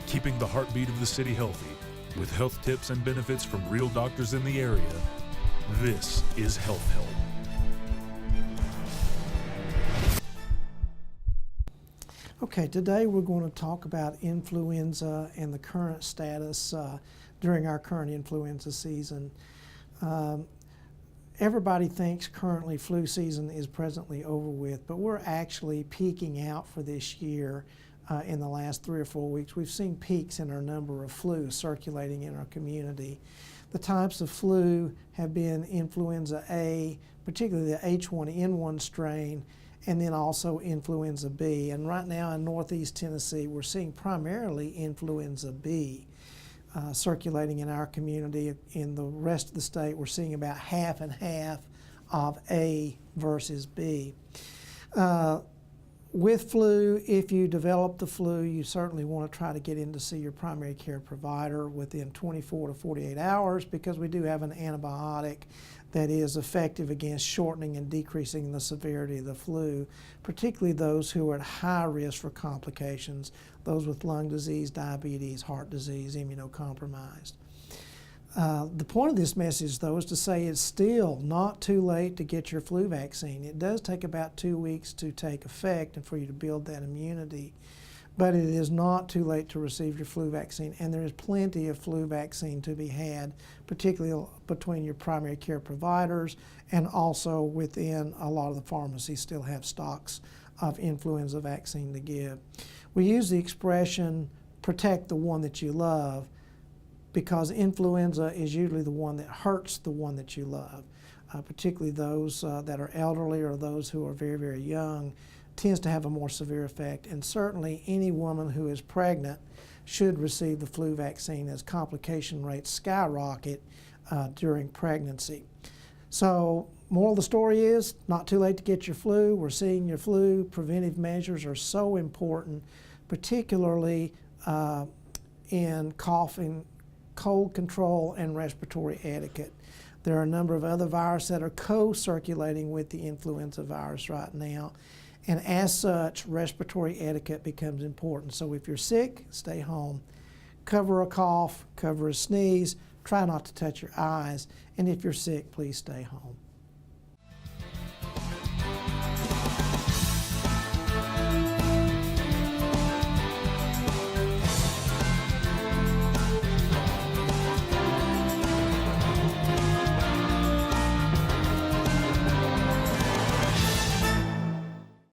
keeping the heartbeat of the city healthy with health tips and benefits from real doctors in the area. This is Health Help. Okay, today we're going to talk about influenza and the current status during our current influenza season. Everybody thinks currently flu season is presently over with, but we're actually peaking out for this year in the last 3 or 4 weeks. We've seen peaks in our number of flus circulating in our community. The types of flu have been influenza A, particularly the H1N1 strain, and then also influenza B. And right now in Northeast Tennessee, we're seeing primarily influenza B circulating in our community. In the rest of the state, we're seeing about half and half of A versus B. With flu, if you develop the flu, you certainly want to try to get in to see your primary care provider within 24 to 48 hours, because we do have an antibiotic that is effective against shortening and decreasing the severity of the flu, particularly those who are at high risk for complications, those with lung disease, diabetes, heart disease, immunocompromised. The point of this message, though, is to say it's still not too late to get your flu vaccine. It does take about 2 weeks to take effect and for you to build that immunity, but it is not too late to receive your flu vaccine, and there is plenty of flu vaccine to be had, particularly between your primary care providers, and also within a lot of the pharmacies still have stocks of influenza vaccine to give. We use the expression, protect the one that you love, because influenza is usually the one that hurts the one that you love, particularly those that are elderly or those who are very, very young, tends to have a more severe effect. And certainly any woman who is pregnant should receive the flu vaccine, as complication rates skyrocket during pregnancy. So moral of the story is, not too late to get your flu. We're seeing your flu. Preventive measures are so important, particularly in coughing, cold control, and respiratory etiquette. There are a number of other viruses that are co-circulating with the influenza virus right now, and as such, respiratory etiquette becomes important. So if you're sick, stay home. Cover a cough, cover a sneeze, try not to touch your eyes, and if you're sick, please stay home.